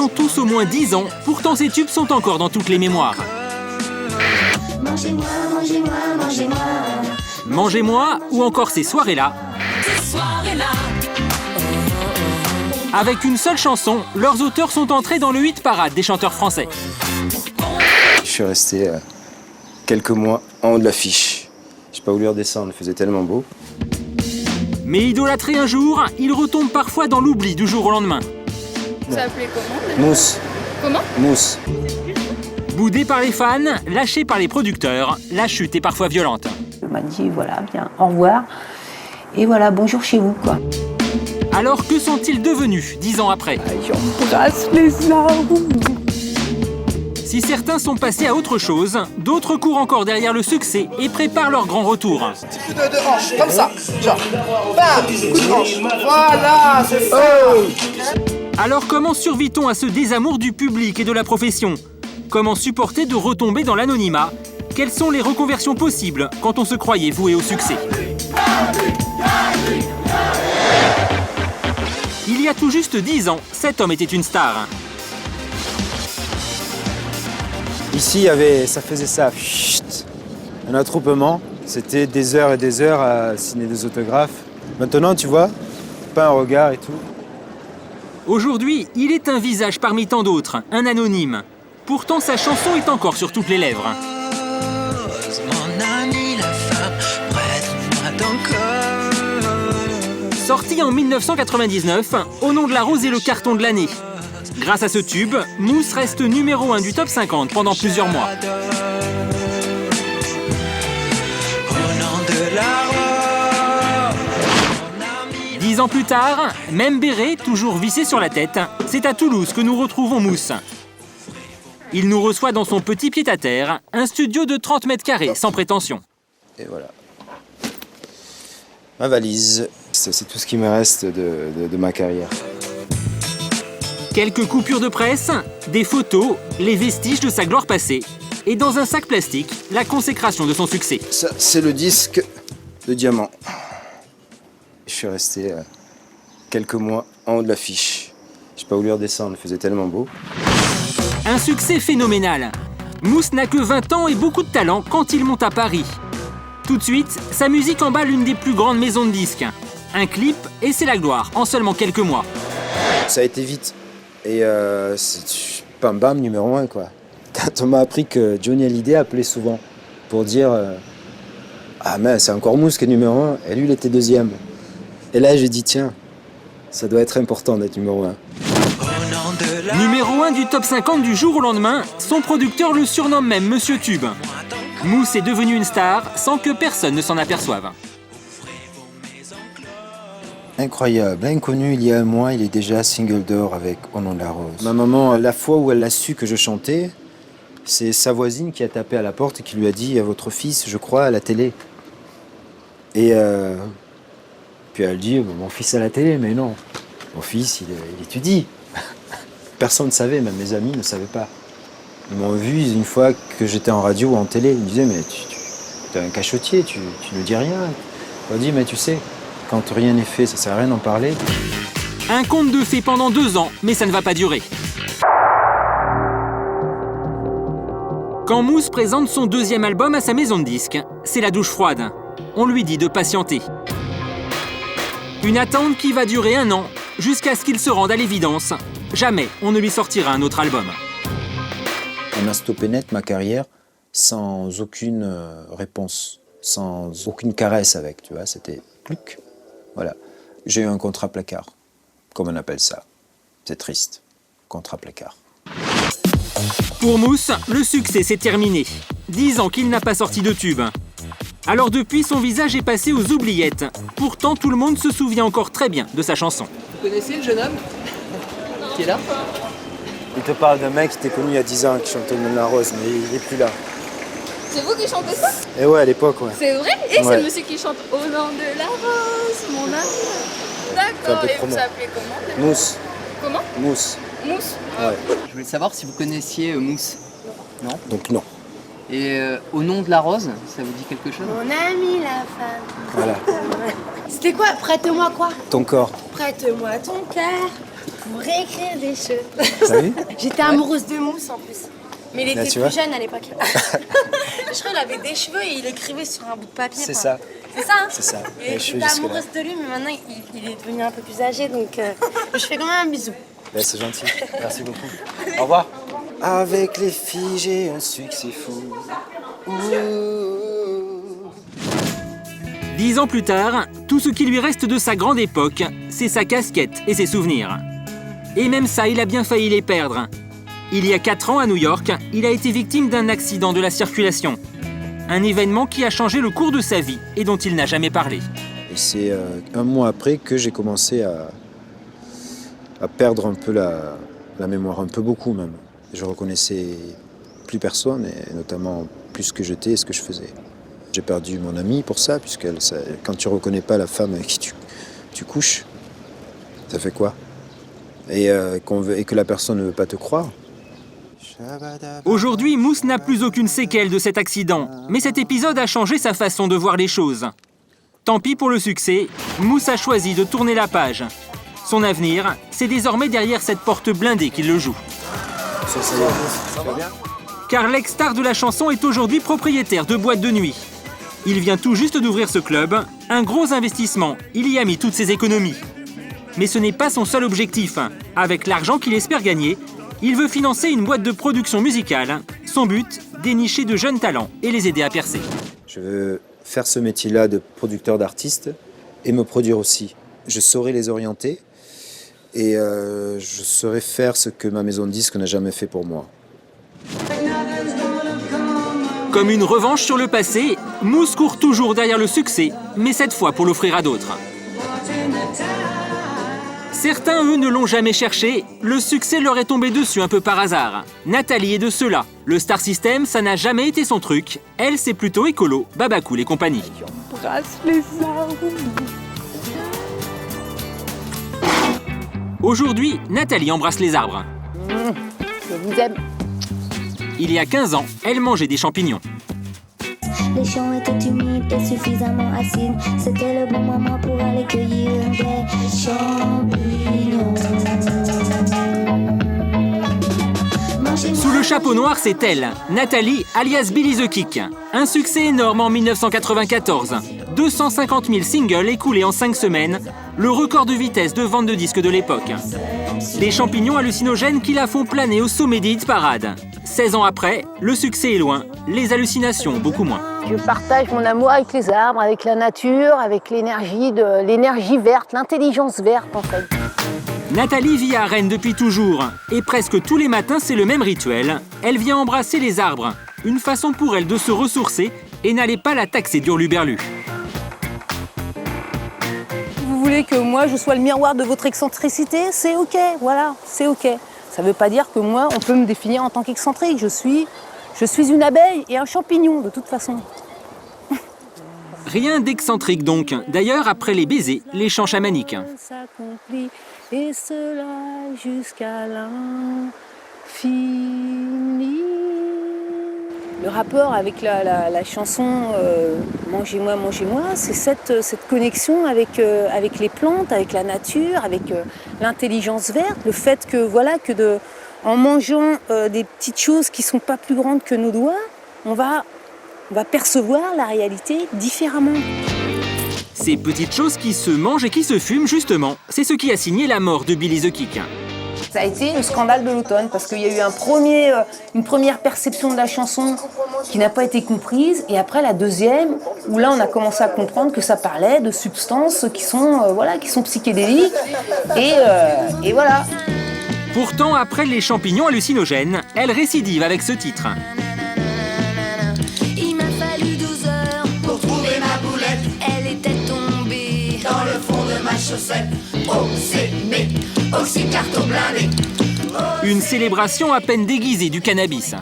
ont tous au moins 10 ans, pourtant ces tubes sont encore dans toutes les mémoires. Mangez-moi, mangez-moi, mangez-moi. Mangez-moi ou encore ces soirées-là. Avec une seule chanson, leurs auteurs sont entrés dans le hit parade des chanteurs français. Je suis resté quelques mois en haut de l'affiche. J'ai pas voulu redescendre, il faisait tellement beau. Mais idolâtrés un jour, ils retombent parfois dans l'oubli du jour au lendemain. Ça s'appelait comment? Mousse. Comment? Mousse. Boudés par les fans, lâchés par les producteurs, la chute est parfois violente. On m'a dit voilà, bien, au revoir. Et voilà, bonjour chez vous, quoi. Alors que sont-ils devenus 10 ans après? J'embrasse les arbres. Si certains sont passés à autre chose, d'autres courent encore derrière le succès et préparent leur grand retour. Coup de hanche, comme ça, genre, bam, coup de hanche, voilà, c'est ça. Alors comment survit-on à ce désamour du public et de la profession? Comment supporter de retomber dans l'anonymat? Quelles sont les reconversions possibles quand on se croyait voué au succès? Il y a tout juste 10 ans, cet homme était une star. Ici, ça faisait ça, chut, un attroupement. C'était des heures et des heures à signer des autographes. Maintenant, tu vois, pas un regard et tout. Aujourd'hui, il est un visage parmi tant d'autres, un anonyme. Pourtant, sa chanson est encore sur toutes les lèvres. Sorti en 1999, Au nom de la rose est le carton de l'année. Grâce à ce tube, Mousse reste numéro 1 du top 50 pendant plusieurs mois. Dix ans plus tard, même béret, toujours vissé sur la tête, c'est à Toulouse que nous retrouvons Mousse. Il nous reçoit dans son petit pied-à-terre, un studio de 30 mètres carrés, sans prétention. Et voilà. Ma valise, c'est tout ce qui me reste de ma carrière. Quelques coupures de presse, des photos, les vestiges de sa gloire passée. Et dans un sac plastique, la consécration de son succès. Ça, c'est le disque de diamant. Je suis resté quelques mois en haut de l'affiche. J'ai pas voulu redescendre, il faisait tellement beau. Un succès phénoménal. Mousse n'a que 20 ans et beaucoup de talent quand il monte à Paris. Tout de suite, sa musique emballe une des plus grandes maisons de disques. Un clip et c'est la gloire en seulement quelques mois. Ça a été vite. Et c'est bam bam numéro 1 quoi. Quand on m'a appris que Johnny Hallyday appelait souvent pour dire ah mais c'est encore Mousse qui est numéro 1 et lui il était deuxième. Et là j'ai dit tiens, ça doit être important d'être numéro 1. Numéro 1 du top 50 du jour au lendemain, son producteur le surnomme même Monsieur Tube. Mousse est devenu une star sans que personne ne s'en aperçoive. Incroyable, inconnu il y a un mois, il est déjà single d'or avec Au nom de la rose. Ma maman, la fois où elle a su que je chantais, c'est sa voisine qui a tapé à la porte et qui lui a dit « Votre fils, je crois, à la télé ». Et puis elle dit « Mon fils à la télé ?» Mais non, mon fils, il étudie. Personne ne savait, même mes amis ne savaient pas. Ils m'ont vu une fois que j'étais en radio ou en télé, ils me disaient « Mais tu es un cachotier, tu ne dis rien ». Je leur dis « Mais tu sais, quand rien n'est fait, ça sert à rien d'en parler. » Un conte de fées pendant 2 ans, mais ça ne va pas durer. Quand Mousse présente son 2e album à sa maison de disques, c'est la douche froide. On lui dit de patienter. Une attente qui va durer 1 an, jusqu'à ce qu'il se rende à l'évidence. Jamais on ne lui sortira un autre album. On a stoppé net ma carrière sans aucune réponse, sans aucune caresse avec, tu vois, c'était pluc. Voilà. J'ai eu un contrat placard, comme on appelle ça. C'est triste. Contrat placard. Pour Mousse, le succès s'est terminé. 10 ans qu'il n'a pas sorti de tube. Alors depuis, son visage est passé aux oubliettes. Pourtant, tout le monde se souvient encore très bien de sa chanson. Vous connaissez le jeune homme qui est là? Il te parle d'un mec qui t'est connu il y a 10 ans, qui chantait Au nom de la rose, mais il n'est plus là. C'est vous qui chantez ça? Et ouais, à l'époque, ouais. C'est vrai? Et Ouais. c'est le monsieur qui chante Au nom de la rose, mon amour. D'accord, peu de et vous promo. s'appelez comment? Mousse. Comment? Mousse. Mousse. Ouais. Je voulais savoir si vous connaissiez Mousse. Non? Donc non. Et Au nom de la rose, ça vous dit quelque chose? Mon ami la femme. Voilà. C'était quoi? Prête-moi quoi? Ton corps. Prête-moi ton cœur. pour réécrire des choses. T'as vu? J'étais amoureuse de Mousse en plus. Mais il Là, était tu plus vois jeune à l'époque. Je crois qu'il avait des cheveux et il écrivait sur un bout de papier. C'est quoi. ça. C'est ça, hein? C'est ça. Et Les cheveux j'étais jusque-là. amoureuse de lui, mais maintenant il est devenu un peu plus âgé, donc je fais quand même un bisou. Ben, c'est gentil. Merci beaucoup. Au revoir. Avec les filles, j'ai un succès fou. Ouh. 10 ans plus tard, tout ce qui lui reste de sa grande époque, c'est sa casquette et ses souvenirs. Et même ça, il a bien failli les perdre. Il y a 4 ans, à New York, il a été victime d'un accident de la circulation. Un événement qui a changé le cours de sa vie et dont il n'a jamais parlé. Et c'est un mois après que j'ai commencé à perdre un peu la mémoire, un peu beaucoup même. Je reconnaissais plus personne, et notamment plus ce que j'étais et ce que je faisais. J'ai perdu mon amie pour ça, puisque quand tu reconnais pas la femme avec qui tu couches, ça fait quoi? Et que la personne ne veut pas te croire. Aujourd'hui, Mousse n'a plus aucune séquelle de cet accident, mais cet épisode a changé sa façon de voir les choses. Tant pis pour le succès, Mousse a choisi de tourner la page. Son avenir, c'est désormais derrière cette porte blindée qu'il le joue. Ça va bien? Car l'ex-star de la chanson est aujourd'hui propriétaire de boîte de nuit. Il vient tout juste d'ouvrir ce club, un gros investissement, il y a mis toutes ses économies. Mais ce n'est pas son seul objectif. Avec l'argent qu'il espère gagner, il veut financer une boîte de production musicale. Son but, dénicher de jeunes talents et les aider à percer. Je veux faire ce métier-là de producteur d'artistes et me produire aussi. Je saurai les orienter et je saurai faire ce que ma maison de disques n'a jamais fait pour moi. Comme une revanche sur le passé, Mousse court toujours derrière le succès, mais cette fois pour l'offrir à d'autres. Certains, eux, ne l'ont jamais cherché, le succès leur est tombé dessus un peu par hasard. Nathalie est de ceux-là. Le Star System, ça n'a jamais été son truc. Elle, c'est plutôt écolo, Babacool et compagnie. Embrasse les arbres. Aujourd'hui, Nathalie embrasse les arbres. Je vous aime. Il y a 15 ans, elle mangeait des champignons. Les champs étaient humides et suffisamment acides. C'était le bon moment pour aller cueillir des champignons. Sous le chapeau noir, c'est elle, Nathalie, alias Billy the Kick. Un succès énorme en 1994. 250 000 singles écoulés en 5 semaines, le record de vitesse de vente de disques de l'époque. Les champignons hallucinogènes qui la font planer au sommet des hit parades. 16 ans après, le succès est loin, les hallucinations beaucoup moins. Je partage mon amour avec les arbres, avec la nature, avec l'énergie verte, l'intelligence verte en fait. Nathalie vit à Rennes depuis toujours, et presque tous les matins c'est le même rituel. Elle vient embrasser les arbres, une façon pour elle de se ressourcer, et n'allez pas la taxer d'hurluberlu. Vous voulez que moi je sois le miroir de votre excentricité? C'est ok, voilà, c'est ok. Ça ne veut pas dire que moi on peut me définir en tant qu'excentrique. Je suis une abeille et un champignon de toute façon. Rien d'excentrique donc. D'ailleurs, après les baisers, les chants chamaniques. S'accomplit et cela jusqu'à l'infini. Le rapport avec la chanson Mangez-moi, mangez-moi, c'est cette connexion avec les plantes, avec la nature, avec l'intelligence verte, le fait que en mangeant des petites choses qui ne sont pas plus grandes que nos doigts, on va percevoir la réalité différemment. Ces petites choses qui se mangent et qui se fument, justement, c'est ce qui a signé la mort de Billy the Kick. Ça a été le scandale de l'automne parce qu'il y a eu une première perception de la chanson qui n'a pas été comprise et après la deuxième où là on a commencé à comprendre que ça parlait de substances qui sont psychédéliques et voilà. Pourtant, après les champignons hallucinogènes, elle récidive avec ce titre. Il m'a fallu 12 heures pour trouver ma boulette. Elle était tombée dans le fond de ma chaussette. Oh, c'est mes oxycarton blindé. Une célébration à peine déguisée du cannabis.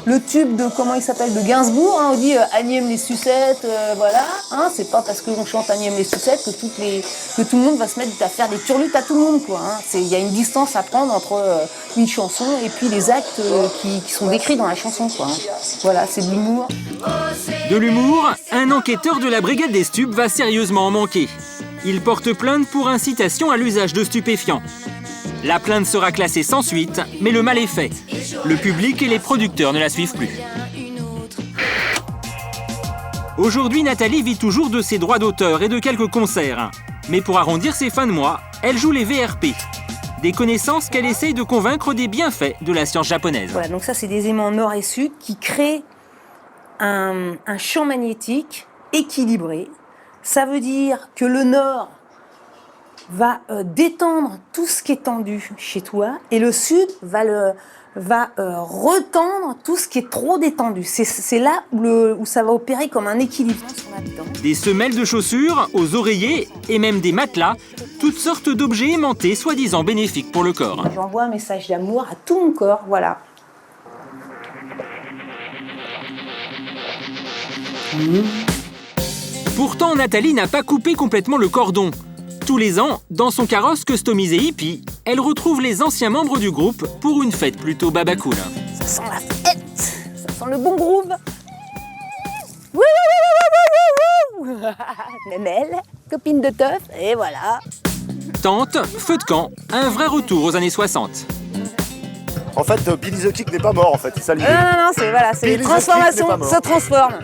Le tube de, comment il s'appelle, de Gainsbourg, on dit Agnès les sucettes, voilà. C'est pas parce qu'on chante Agnès les sucettes que tout le monde va se mettre à faire des turlutes à tout le monde, quoi. Il y a une distance à prendre entre une chanson et puis les actes qui sont décrits dans la chanson, quoi. Voilà, c'est de l'humour. De l'humour, un enquêteur de la brigade des stupes va sérieusement en manquer. Il porte plainte pour incitation à l'usage de stupéfiants. La plainte sera classée sans suite, mais le mal est fait. Le public et les producteurs ne la suivent plus. Aujourd'hui, Nathalie vit toujours de ses droits d'auteur et de quelques concerts. Mais pour arrondir ses fins de mois, elle joue les VRP. Des connaissances qu'elle essaye de convaincre des bienfaits de la science japonaise. Voilà, donc ça, c'est des aimants nord et sud qui créent un champ magnétique équilibré. Ça veut dire que le nord va détendre tout ce qui est tendu chez toi et le sud va retendre tout ce qui est trop détendu. C'est là où ça va opérer comme un équilibre. Des semelles de chaussures, aux oreillers et même des matelas, toutes sortes d'objets aimantés soi-disant bénéfiques pour le corps. J'envoie un message d'amour à tout mon corps, voilà. Pourtant, Nathalie n'a pas coupé complètement le cordon. Tous les ans, dans son carrosse customisé hippie, elle retrouve les anciens membres du groupe pour une fête plutôt babacool. Ça sent la fête, ça sent le bon groove. Memelle, copine de teuf, et voilà. Tente, feu de camp, un vrai retour aux années 60. En fait, Billy the Kick n'est pas mort, en fait, c'est ça l'idée. Non, c'est voilà, c'est Billy les the transformations Kick n'est pas se transforment.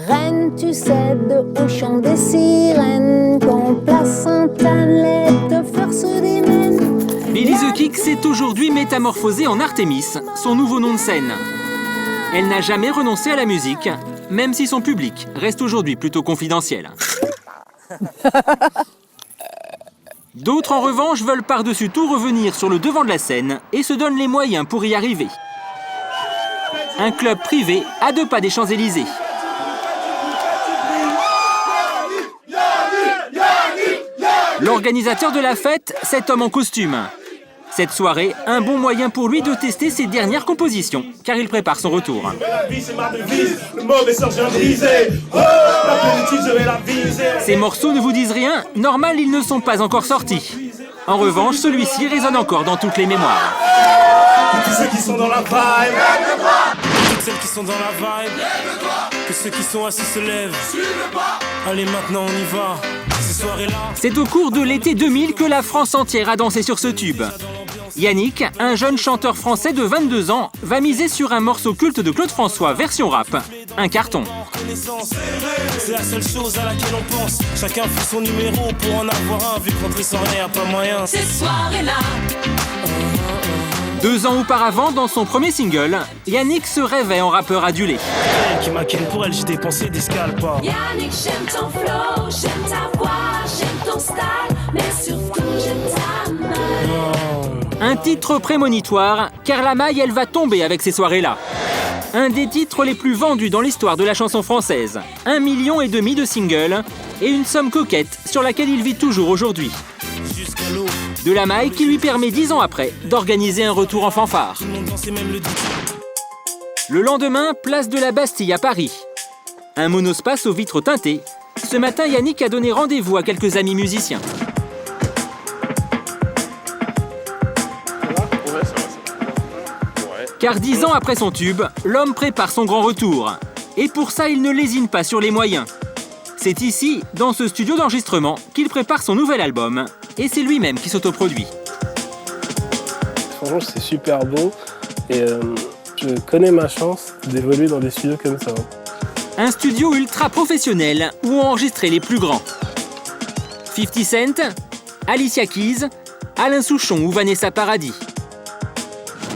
Reine, tu cèdes au chant des sirènes, qu'on place Sainte-Anne, te force des mènes. Billy the Kick s'est aujourd'hui métamorphosée en Artemis, son nouveau nom de scène. Elle n'a jamais renoncé à la musique, même si son public reste aujourd'hui plutôt confidentiel. D'autres, en revanche, veulent par-dessus tout revenir sur le devant de la scène et se donnent les moyens pour y arriver. Un club privé à 2 pas des Champs-Élysées. L'organisateur de la fête, cet homme en costume. Cette soirée, un bon moyen pour lui de tester ses dernières compositions, car il prépare son retour. Ces morceaux ne vous disent rien, normal, ils ne sont pas encore sortis. En revanche, celui-ci résonne encore dans toutes les mémoires. Tous ceux qui sont dans la vibe, toutes celles qui sont dans la vibe, que ceux qui sont assis se lèvent. Allez, maintenant on y va. Ces soirées-là. C'est au cours de l'été 2000 que la France entière a dansé sur ce tube. Yannick, un jeune chanteur français de 22 ans, va miser sur un morceau culte de Claude François, version rap. Un carton. C'est la seule chose à laquelle on pense. Chacun fait son numéro pour en avoir un, vu qu'André sans rien, pas moyen. Ces soirées-là. 2 ans auparavant, dans son premier single, Yannick se rêvait en rappeur adulé. Elle qui maquine pour elle, j'ai dépensé des scalpas. Yannick, j'aime ton flow, j'aime ta voix, j'aime ton style, mais surtout j'aime ta main. Un titre prémonitoire, car la maille, elle va tomber avec ces soirées-là. Un des titres les plus vendus dans l'histoire de la chanson française. 1,5 million de singles et une somme coquette sur laquelle il vit toujours aujourd'hui. De la maille qui lui permet 10 ans après d'organiser un retour en fanfare. Le lendemain, place de la Bastille à Paris. Un monospace aux vitres teintées. Ce matin, Yannick a donné rendez-vous à quelques amis musiciens. Car 10 ans après son tube, l'homme prépare son grand retour. Et pour ça, il ne lésine pas sur les moyens. C'est ici, dans ce studio d'enregistrement, qu'il prépare son nouvel album. Et c'est lui-même qui s'autoproduit. Franchement, c'est super beau. Et je connais ma chance d'évoluer dans des studios comme ça. Un studio ultra professionnel où ont enregistré les plus grands. 50 Cent, Alicia Keys, Alain Souchon ou Vanessa Paradis.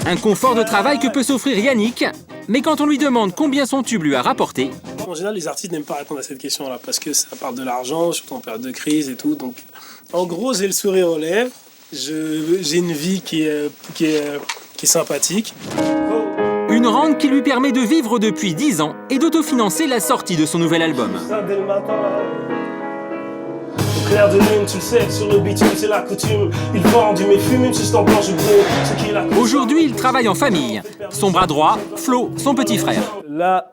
Un confort de travail que peut s'offrir Yannick, mais quand on lui demande combien son tube lui a rapporté... En général, les artistes n'aiment pas répondre à cette question-là parce que ça parle de l'argent, surtout en période de crise et tout. Donc, en gros, j'ai le sourire aux lèvres, j'ai une vie qui est sympathique. Une rente qui lui permet de vivre depuis 10 ans et d'autofinancer la sortie de son nouvel album. Ça, dès le matin, au clair de lune, tu le sais, sur le bitume, c'est la coutume. Il vend du fume une substance blanche bleue. Aujourd'hui, il travaille en famille. Son bras droit, Flo, son petit frère. Là,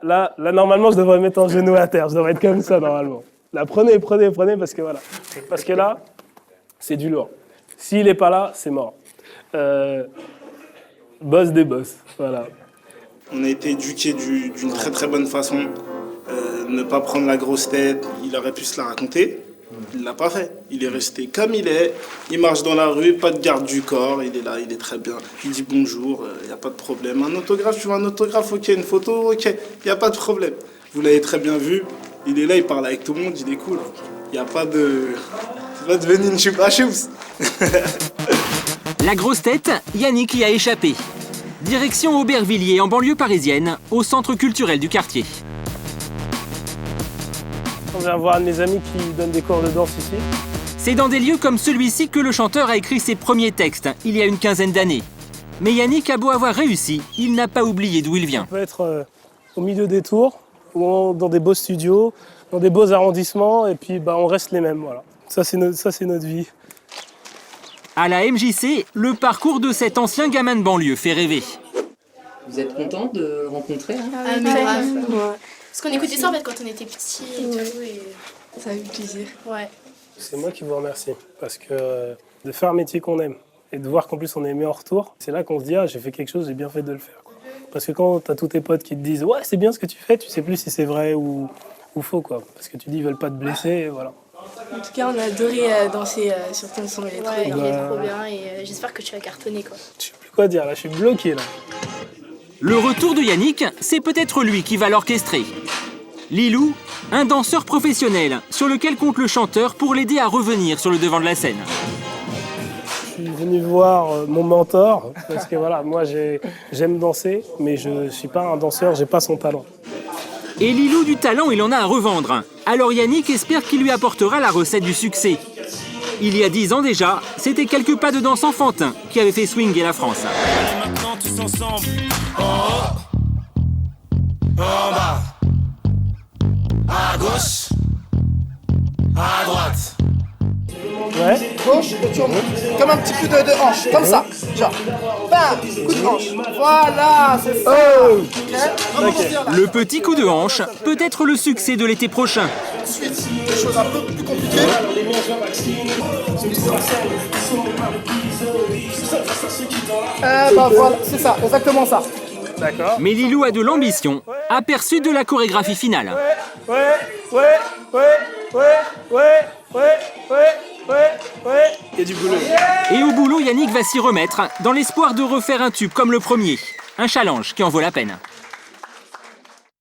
normalement, je devrais me mettre en genou à terre. Je devrais être comme ça, normalement. Là, prenez, parce que voilà. Parce que là, c'est du lourd. S'il n'est pas là, c'est mort. Boss des boss, voilà. On a été éduqués d'une très très bonne façon. Ne pas prendre la grosse tête, il aurait pu se la raconter. Il l'a pas fait. Il est resté comme il est. Il marche dans la rue, pas de garde du corps. Il est là, il est très bien. Il dit bonjour, il n'y a pas de problème. Un autographe, tu veux un autographe, ok. Une photo, ok. Il n'y a pas de problème. Vous l'avez très bien vu. Il est là, il parle avec tout le monde, il est cool. Il n'y a pas de... C'est pas devenu une choupa choups. La grosse tête, Yannick y a échappé. Direction Aubervilliers, en banlieue parisienne, au centre culturel du quartier. On vient voir un de mes amis qui donne des cours de danse ici. C'est dans des lieux comme celui-ci que le chanteur a écrit ses premiers textes, il y a une quinzaine d'années. Mais Yannick a beau avoir réussi, il n'a pas oublié d'où il vient. On peut être au milieu des tours, ou dans des beaux studios, dans des beaux arrondissements, et puis on reste les mêmes. Voilà. Ça, c'est notre vie. À la MJC, le parcours de cet ancien gamin de banlieue fait rêver. Vous êtes content de rencontrer Parce qu'on écoutait ça en fait quand on était petits et tout. Et... Ça a eu plaisir. Ouais. C'est moi qui vous remercie. Parce que de faire un métier qu'on aime et de voir qu'en plus on est aimé en retour, c'est là qu'on se dit j'ai fait quelque chose, j'ai bien fait de le faire. Parce que quand t'as tous tes potes qui te disent ouais c'est bien ce que tu fais, tu sais plus si c'est vrai ou faux quoi. Parce que tu dis ils veulent pas te blesser et voilà. En tout cas on a adoré danser sur ton son, il est trop bien. Il est trop bien et j'espère que tu vas cartonner quoi. Je sais plus quoi dire là, je suis bloqué là. Le retour de Yannick, c'est peut-être lui qui va l'orchestrer. Lilou, un danseur professionnel sur lequel compte le chanteur pour l'aider à revenir sur le devant de la scène. Je suis venu voir mon mentor parce que voilà, moi j'aime danser mais je suis pas un danseur, j'ai pas son talent. Et Lilou du talent, il en a à revendre. Alors Yannick espère qu'il lui apportera la recette du succès. Il y a 10 ans déjà, c'était quelques pas de danse enfantin qui avaient fait swinguer la France. Allez maintenant tous ensemble. En haut, en bas, à gauche, à droite. Ouais. Gauche, et tu remontes. Comme un petit coup de hanche, comme ça. Genre, bam, coup de hanche. Voilà, c'est ça. Okay. Le petit coup de hanche peut être le succès de l'été prochain. Ensuite, des choses un peu plus compliquées. Voilà, c'est ça, exactement ça. D'accord. Mais Lilou a de l'ambition, aperçu de la chorégraphie finale. Il y a du boulot. Et au boulot, Yannick va s'y remettre, dans l'espoir de refaire un tube comme le premier. Un challenge qui en vaut la peine.